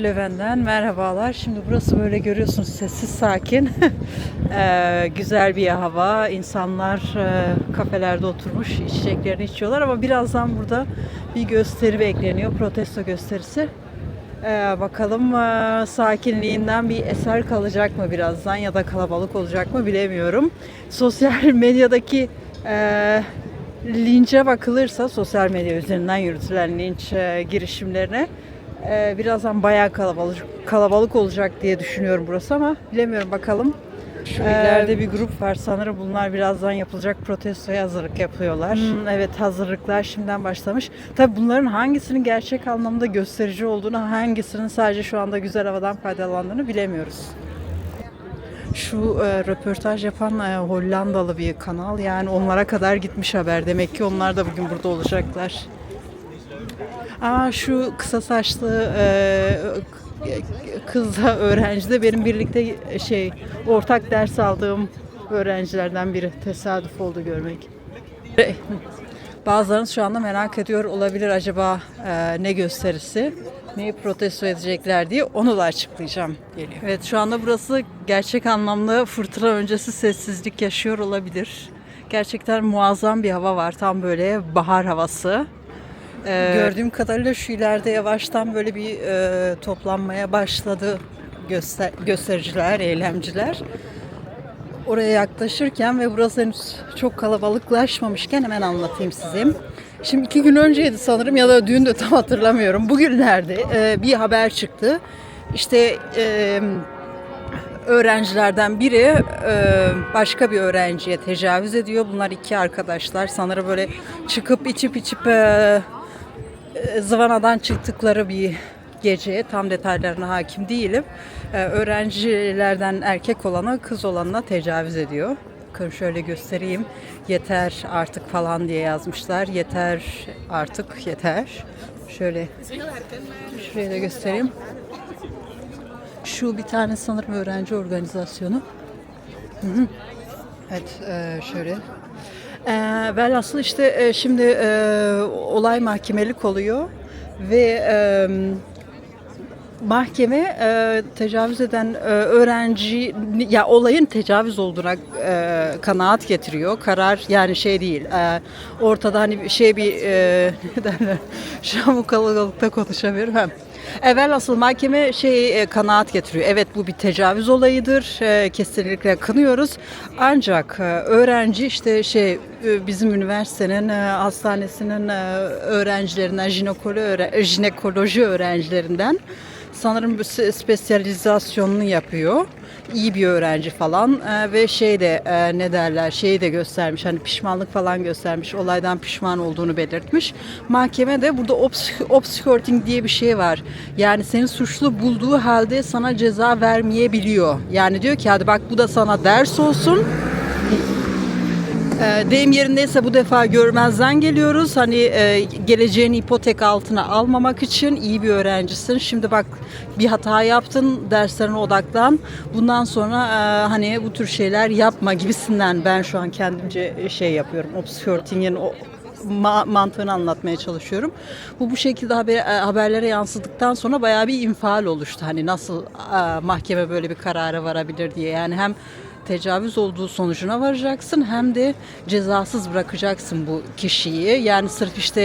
Löwen'den merhabalar. Şimdi burası böyle görüyorsunuz sessiz sakin. Güzel bir hava. İnsanlar kafelerde oturmuş içeceklerini içiyorlar ama birazdan burada bir gösteri bekleniyor. Protesto gösterisi. Bakalım sakinliğinden bir eser kalacak mı birazdan ya da kalabalık olacak mı bilemiyorum. Sosyal medyadaki linçe bakılırsa sosyal medya üzerinden yürütülen linç girişimlerine birazdan bayağı kalabalık olacak diye düşünüyorum burası ama bilemiyorum bakalım. Şu ileride bir grup var sanırım bunlar birazdan yapılacak protestoya hazırlık yapıyorlar. Evet hazırlıklar şimdiden başlamış. Tabii bunların hangisinin gerçek anlamda gösterici olduğunu, hangisinin sadece şu anda güzel havadan faydalandığını bilemiyoruz. Şu röportaj yapan Hollandalı bir kanal yani onlara kadar gitmiş haber. Demek ki onlar da bugün burada olacaklar. Şu kısa saçlı kızla öğrenci de benim birlikte ortak ders aldığım öğrencilerden biri. Tesadüf oldu görmek. Bazılarınız şu anda merak ediyor olabilir acaba ne gösterisi, neyi protesto edecekler diye onu da açıklayacağım. Geliyor. Evet şu anda burası gerçek anlamda fırtına öncesi sessizlik yaşıyor olabilir. Gerçekten muazzam bir hava var tam böyle bahar havası. Gördüğüm kadarıyla şu ileride yavaştan böyle bir toplanmaya başladı göstericiler, eylemciler. Oraya yaklaşırken ve burası henüz çok kalabalıklaşmamışken hemen anlatayım size. Şimdi 2 gün önceydi sanırım ya da dün de tam hatırlamıyorum. Bugünlerde bir haber çıktı. İşte öğrencilerden biri başka bir öğrenciye tecavüz ediyor. Bunlar iki arkadaşlar sanırım böyle çıkıp içip zıvanadan çıktıkları bir gece, tam detaylarına hakim değilim. Öğrencilerden erkek olana kız olanına tecavüz ediyor. Bakın şöyle göstereyim. Yeter artık falan diye yazmışlar. Yeter artık yeter. Şöyle şuraya da göstereyim. Şu bir tane sanırım öğrenci organizasyonu. Evet şöyle. Velhasıl işte şimdi olay mahkemelik oluyor ve mahkeme tecavüz eden öğrenci ya olayın tecavüz olduğuna kanaat getiriyor. Karar yani şey değil. Ortada hani ne derler? Şu an bu kalabalıkta konuşamıyorum. Asıl mahkeme kanaat getiriyor. Evet bu bir tecavüz olayıdır. Kesinlikle kınıyoruz. Ancak öğrenci işte bizim üniversitenin hastanesinin öğrencilerinden jinekoloji öğrencilerinden sanırım spesyalizasyonunu yapıyor. İyi bir öğrenci falan ve ne derler de göstermiş hani pişmanlık falan göstermiş olaydan pişman olduğunu belirtmiş. Mahkeme de burada obscurting diye bir şey var. Yani seni suçlu bulduğu halde sana ceza vermeyebiliyor. Yani diyor ki hadi bak bu da sana ders olsun. Deyim yerindeyse bu defa görmezden geliyoruz. Hani geleceğini ipotek altına almamak için iyi bir öğrencisin. Şimdi bak bir hata yaptın, derslerine odaklan. Bundan sonra hani bu tür şeyler yapma gibisinden ben şu an kendimce yapıyorum. Obscurting'in mantığını anlatmaya çalışıyorum. Bu şekilde haberlere yansıdıktan sonra bayağı bir infial oluştu. Hani nasıl mahkeme böyle bir karara varabilir diye. Yani hem tecavüz olduğu sonucuna varacaksın hem de cezasız bırakacaksın bu kişiyi. Yani sırf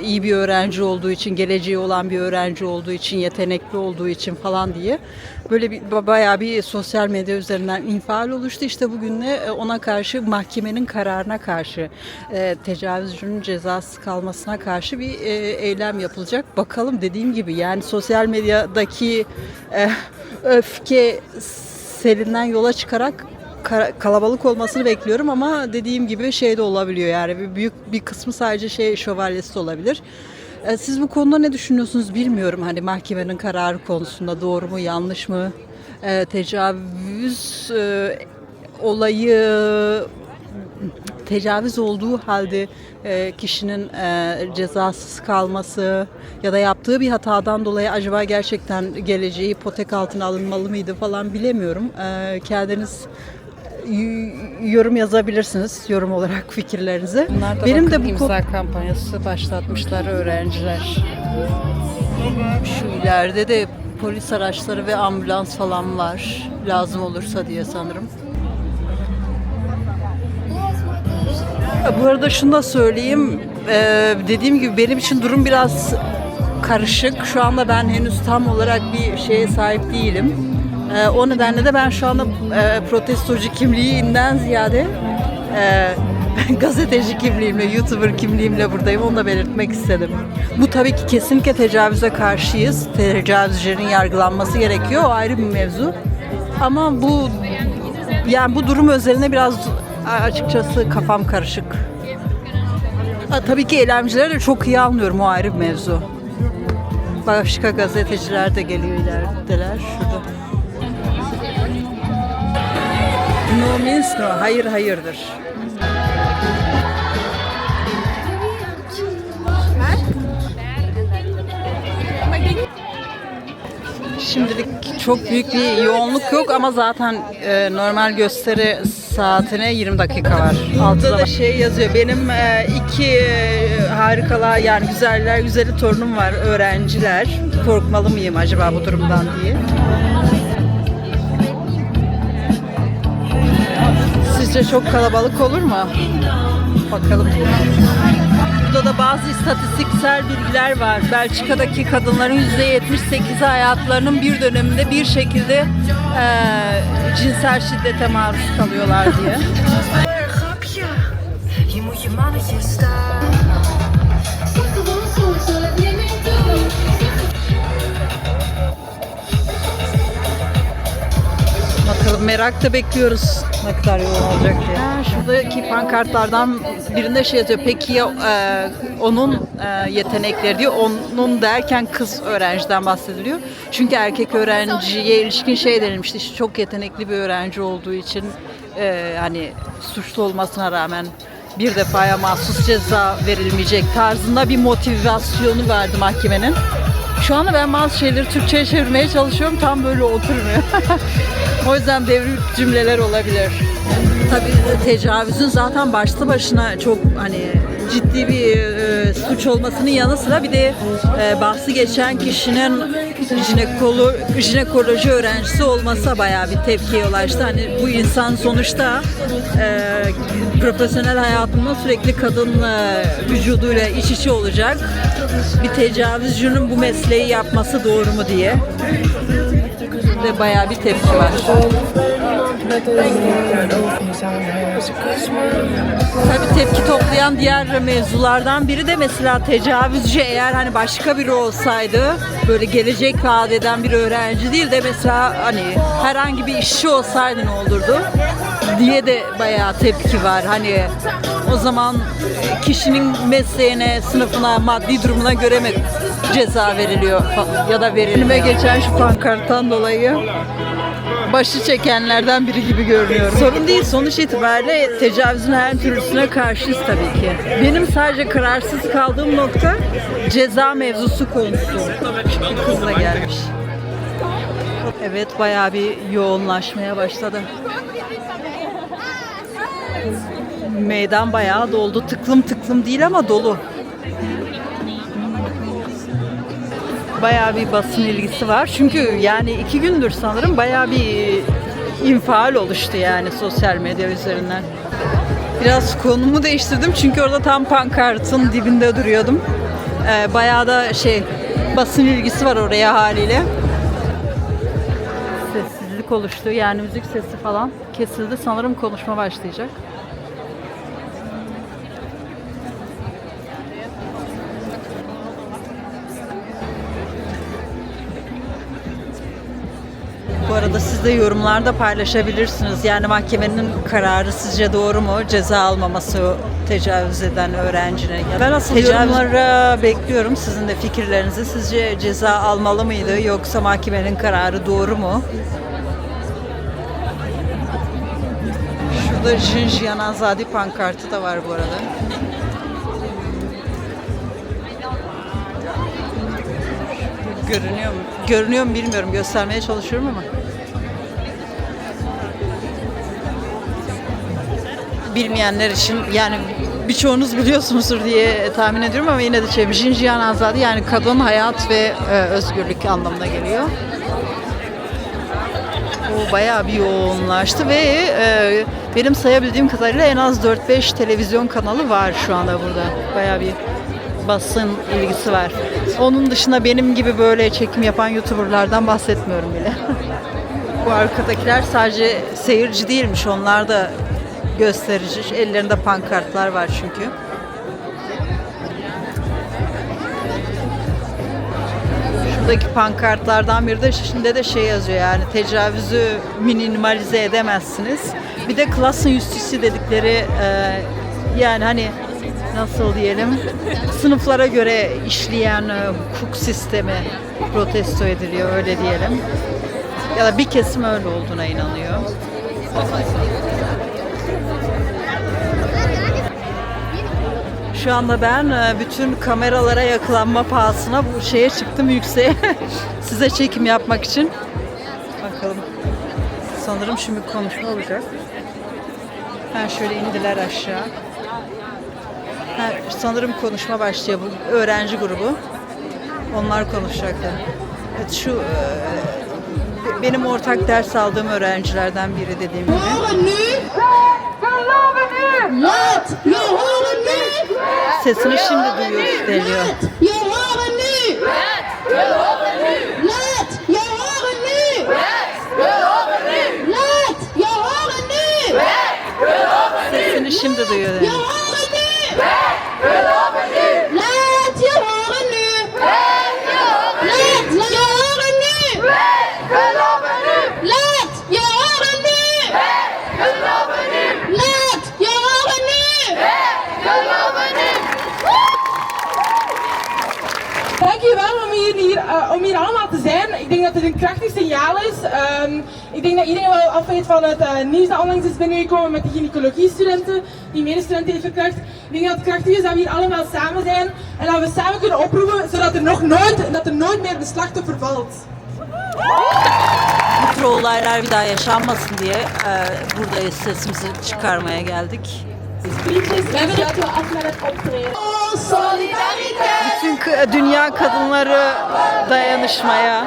iyi bir öğrenci olduğu için, geleceği olan bir öğrenci olduğu için, yetenekli olduğu için falan diye böyle bayağı bir sosyal medya üzerinden infial oluştu. İşte bugün de ona karşı mahkemenin kararına karşı tecavüzcünün cezasız kalmasına karşı bir eylem yapılacak. Bakalım dediğim gibi yani sosyal medyadaki öfke selinden yola çıkarak kalabalık olmasını bekliyorum ama dediğim gibi de olabiliyor yani büyük bir kısmı sadece şövalyesi olabilir. Siz bu konuda ne düşünüyorsunuz bilmiyorum hani mahkemenin kararı konusunda doğru mu yanlış mı? Tecavüz olayı tecavüz olduğu halde kişinin cezasız kalması ya da yaptığı bir hatadan dolayı acaba gerçekten geleceği ipotek altına alınmalı mıydı falan bilemiyorum. Kendiniz yorum yazabilirsiniz yorum olarak fikirlerinizi. Benim de bu imza kampanyası başlatmışlar öğrenciler. Şu ileride de polis araçları ve ambulans falan var. Lazım olursa diye sanırım. Bu arada şunu da söyleyeyim. Dediğim gibi benim için durum biraz karışık. Şu anda ben henüz tam olarak bir şeye sahip değilim. O nedenle de ben şu anda protestocu kimliğinden ziyade gazeteci kimliğimle, YouTuber kimliğimle buradayım. Onu da belirtmek istedim. Bu tabii ki kesinlikle tecavüze karşıyız. Tecavüzcülerin yargılanması gerekiyor. O ayrı bir mevzu. Ama bu durum özeline biraz açıkçası kafam karışık. Tabii ki eylemcileri de çok iyi anlıyorum. O ayrı bir mevzu. Başka gazeteciler de geliyor ilerideler. Şurada. No means no. Hayır hayırdır. Şimdilik çok büyük bir yoğunluk yok ama zaten normal gösteri saatine 20 dakika var. Altta da şey yazıyor. Benim iki harikalar yani güzeller güzeli torunum var, öğrenciler. Korkmalı mıyım acaba bu durumdan diye. Sizce çok kalabalık olur mu? Bakalım. Burada da bazı istatistiksel bilgiler var. Belçika'daki kadınların %78'i hayatlarının bir döneminde bir şekilde cinsel şiddete maruz kalıyorlar diye. Bakalım merakla bekliyoruz ne kadar yoğun olacak diye. Şuradaki pankartlardan birinde şey yazıyor. Peki ya onun yetenekleri diyor. Onun derken kız öğrenciden bahsediliyor. Çünkü erkek öğrenciye ilişkin şey denilmişti. İşte çok yetenekli bir öğrenci olduğu için hani suçlu olmasına rağmen bir defaya mahsus ceza verilmeyecek tarzında bir motivasyonu vardı mahkemenin. Şu anda ben bazı şeyleri Türkçe'ye çevirmeye çalışıyorum. Tam böyle oturmuyor. O yüzden devrik cümleler olabilir. Tabii tecavüzün zaten başlı başına çok hani ciddi bir suç olmasının yanı sıra bir de bahsi geçen kişinin jinekoloji öğrencisi olması bayağı bir tepkiye ulaştı. Hani bu insan sonuçta profesyonel hayatında sürekli kadın vücuduyla iç içe olacak. Bir tecavüzcünün bu mesleği yapması doğru mu diye. Ve bayağı bir tepki var. Tabii tepki toplayan diğer mevzulardan biri de mesela tecavüzcü eğer hani başka biri olsaydı böyle gelecek vaat eden bir öğrenci değil de mesela hani herhangi bir işçi olsaydı ne olurdu diye de bayağı tepki var. Hani o zaman kişinin mesleğine, sınıfına, maddi durumuna göre mi ceza veriliyor ya da verilme geçen şu pankarttan dolayı başı çekenlerden biri gibi görünüyor. Sorun değil, sonuç itibariyle tecavüzün her türlüsüne karşıyız tabii ki. Benim sadece kararsız kaldığım nokta ceza mevzusu konusu. Bir kız da gelmiş. Evet, bayağı bir yoğunlaşmaya başladı. Meydan bayağı doldu. Tıklım tıklım değil ama dolu. Bayağı bir basın ilgisi var. Çünkü yani 2 gündür sanırım bayağı bir infial oluştu yani sosyal medya üzerinden. Biraz konumu değiştirdim çünkü orada tam pankartın dibinde duruyordum. Bayağı da basın ilgisi var oraya haliyle. Sessizlik oluştu yani müzik sesi falan kesildi. Sanırım konuşma başlayacak. Bu arada siz de yorumlarda paylaşabilirsiniz. Yani mahkemenin kararı sizce doğru mu? Ceza almaması tecavüz eden öğrencinin. Ben aslında yorumlara bekliyorum sizin de fikirlerinizi. Sizce ceza almalı mıydı yoksa mahkemenin kararı doğru mu? Şurada Jinjiyan Azadi pankartı da var bu arada. Görünüyor mu? Görünüyor mu bilmiyorum. Göstermeye çalışıyorum ama. Bilmeyenler için yani birçoğunuz biliyorsunuzdur diye tahmin ediyorum ama yine de Jinjiyan Azadi yani kadın hayat ve özgürlük anlamına geliyor. O bayağı bir yoğunlaştı ve benim sayabildiğim kadarıyla en az 4-5 televizyon kanalı var şu anda burada. Bayağı bir basın ilgisi var. Onun dışında benim gibi böyle çekim yapan YouTuber'lardan bahsetmiyorum bile. Bu arkadakiler sadece seyirci değilmiş, onlar da gösterici. Ellerinde pankartlar var çünkü. Şuradaki pankartlardan biri de şimdi de şey yazıyor, yani tecavüzü minimalize edemezsiniz. Bir de Klassenjustitie dedikleri yani hani nasıl diyelim, sınıflara göre işleyen hukuk sistemi protesto ediliyor, öyle diyelim. Ya da bir kesim öyle olduğuna inanıyor. Şu anda ben bütün kameralara yakalanma pahasına bu şeye çıktım, yükseğe size çekim yapmak için. Bakalım. Sanırım şimdi konuşma olacak. Şöyle indiler aşağı. Sanırım konuşma başlıyor, bu öğrenci grubu. Onlar konuşacaklar. Evet, şu benim ortak ders aldığım öğrencilerden biri dediğim gibi. Sesini şimdi duyuyoruz deniyor. Sesini şimdi duyuyor deniyor. Om hier allemaal te zijn. Ik denk dat het een krachtig signaal is. Ik denk dat iedereen wel af weet van het nieuws dat onlangs is binnengekomen met de gynaecologie-studenten, die medestudenten heeft verkracht. Ik denk dat het krachtig is dat we hier allemaal samen zijn en dat we samen kunnen oproepen zodat er nooit meer een slachtoffer valt. Bu tür olaylar bir daha yaşanmasın diye buradayız, sesimizi çıkarmaya geldik. We hebben het af met het optreden. Bütün dünya kadınları dayanışmaya.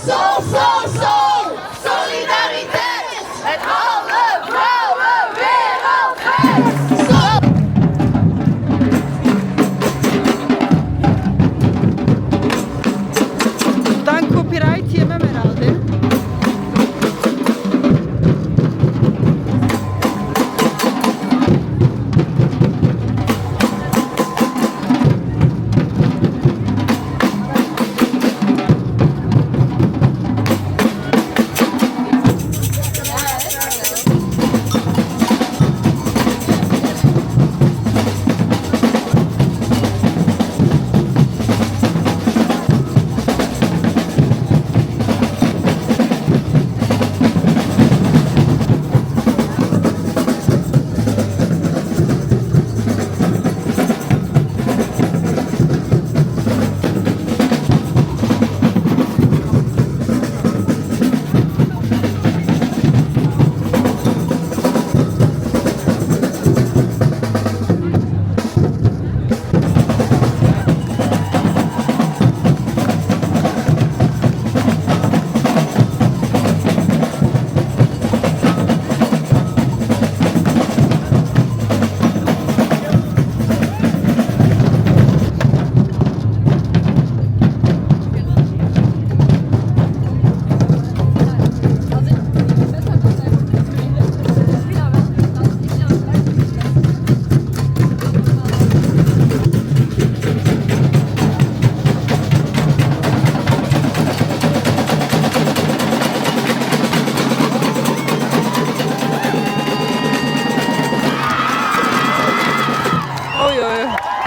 Sol, sol, sol, solidariteit met alle vrouwen wereldwijd. Buradan copyright yemem herhalde.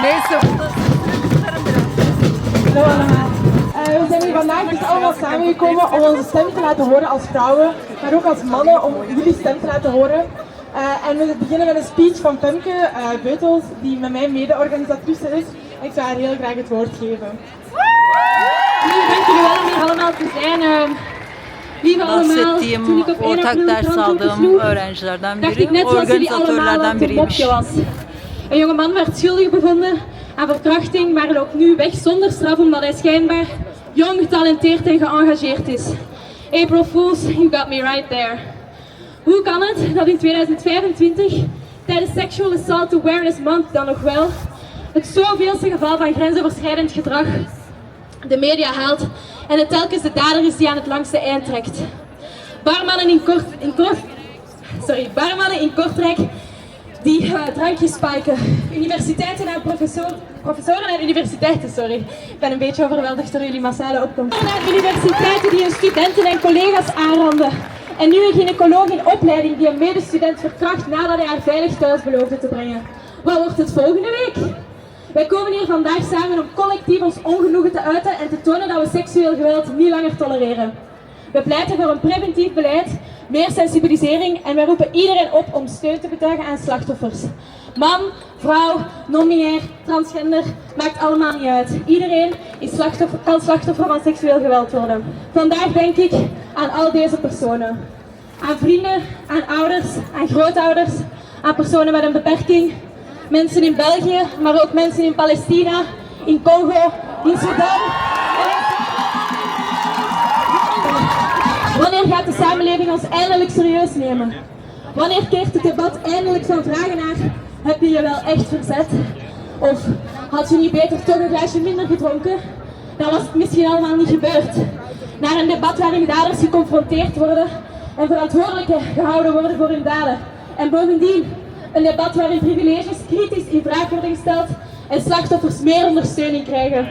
Neyse, burada tutarım biraz. Hallo allemaal. We zijn hier vandaag dus allemaal samengekomen om onze stem te laten horen als vrouwen, maar ook als mannen om jullie stem te laten horen. En we beginnen met een speech van Femke Beutels, die met mij mede-organisatrice is. En ik zou haar heel graag het woord geven. Dank jullie wel om hier allemaal te zijn. Lieve allemaal, toen ik op 1 ortak april ders Frankfurt aldığım besloeg, öğrencilerden dacht biri, ik net zoals jullie allemaal organizatörlerden dat het een biriymiş. mopje was. Een jongeman werd schuldig bevonden aan verkrachting, maar loopt nu weg zonder straf omdat hij schijnbaar jong, getalenteerd en geëngageerd is. April Fools, you got me right there. Hoe kan het dat in 2025, tijdens Sexual Assault Awareness Month dan nog wel, het zoveelste geval van grensoverschrijdend gedrag de media haalt en het telkens de dader is die aan het langste eind trekt? Barmannen in Kortrijk die drankjes spiken. Universiteiten en professoren en universiteiten, sorry. Ik ben een beetje overweldigd door jullie massale opkomst. Universiteiten die hun studenten en collega's aanranden. En nu een gynaecoloog in opleiding die een medestudent verkracht nadat hij haar veilig thuis beloofde te brengen. Wat wordt het volgende week? Wij komen hier vandaag samen om collectief ons ongenoegen te uiten en te tonen dat we seksueel geweld niet langer tolereren. We pleiten voor een preventief beleid, meer sensibilisering en wij roepen iedereen op om steun te betuigen aan slachtoffers. Man, vrouw, non-binair, transgender, maakt allemaal niet uit. Iedereen kan slachtoffer van seksueel geweld worden. Vandaag denk ik aan al deze personen. Aan vrienden, aan ouders, aan grootouders, aan personen met een beperking. Mensen in België, maar ook mensen in Palestina, in Congo, in Sudan. Wanneer gaat de samenleving ons eindelijk serieus nemen? Wanneer keert het debat eindelijk van vragen naar: heb je je wel echt verzet? Of had je niet beter toch een glaasje minder gedronken? Dan was het misschien allemaal niet gebeurd. Naar een debat waarin daders geconfronteerd worden en verantwoordelijken gehouden worden voor hun daden. En bovendien een debat waarin privileges kritisch in vraag worden gesteld en slachtoffers meer ondersteuning krijgen.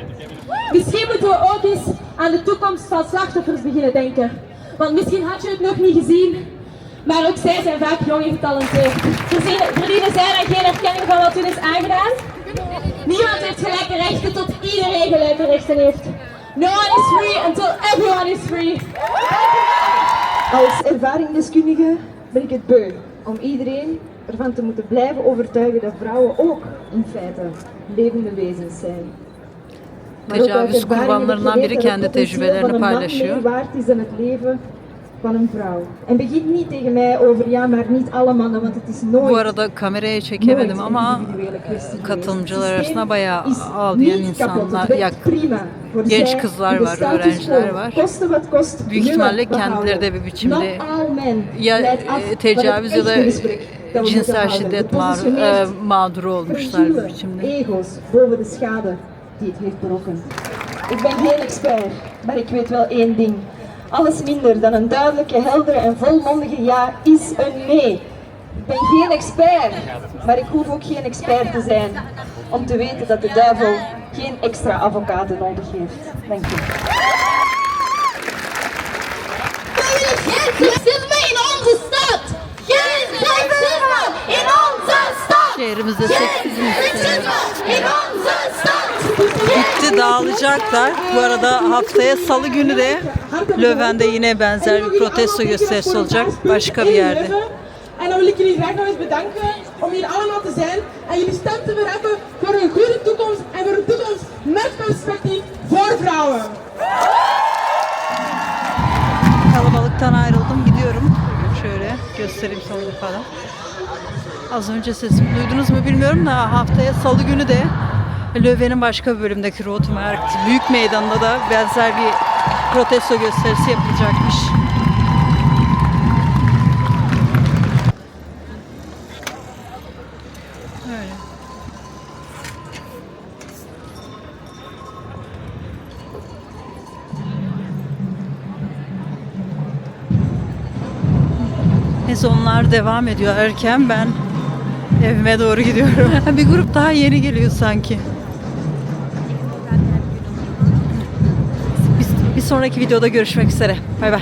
Misschien moeten we ook eens aan de toekomst van slachtoffers beginnen denken. Want misschien had je het nog niet gezien, maar ook zij zijn vaak jong en getalenteerd. Verdienen zij dan geen erkenning van wat hun is aangedaan? Niemand heeft gelijke rechten tot iedereen gelijke rechten heeft. No one is free until everyone is free. Als ervaringsdeskundige ben ik het beu om iedereen ervan te moeten blijven overtuigen dat vrouwen ook in feite levende wezens zijn. Tecavüz kurbanlarından biri kendi tecrübelerini paylaşıyor. Waard is dan het leven van een vrouw. En begin niet tegen mij over ja, maar niet alle mannen, want het is nooit. Bu arada kameraya çekemedim ama katılımcılar arasında bayağı ağlayan insanlar, genç kızlar var, öğrenciler var. Büyük ihtimalle kendileri de bir biçimde ya tecavüz ya da cinsel şiddet mağduru olmuşlar bir biçimde. Ego's boven de schade die het heeft berokken. Ik ben geen expert, maar ik weet wel één ding. Alles minder dan een duidelijke, heldere en volmondige ja is een nee. Ik ben geen expert, maar ik hoef ook geen expert te zijn om te weten dat de duivel geen extra advocaten nodig heeft. Dank u. Geen seksisme in onze stad! Geen seksisme in onze stad! Şehrimizde seksizm Seksisme in onze stad! bitti, dağılacaklar. Bu arada haftaya salı günü de Leuven'de yine benzer bir protesto gösterisi olacak başka bir yerde. En dan wil ik jullie graag nog eens bedanken om hier allemaal te zijn en jullie stem te verheffen voor een goede toekomst en voor een toekomst met perspectief voor vrouwen. Kalabalıktan ayrıldım, gidiyorum. Şöyle göstereyim sana falan. Az önce sesimi duydunuz mu bilmiyorum da haftaya salı günü de Leuven'in başka bir bölümdeki Rotemärkt Büyük Meydanı'nda da benzer bir protesto gösterisi yapılacakmış. Öyle. Neyse onlar devam ediyor erken, ben evime doğru gidiyorum. Bir grup daha yeni geliyor sanki. Bir sonraki videoda görüşmek üzere. Bay bay.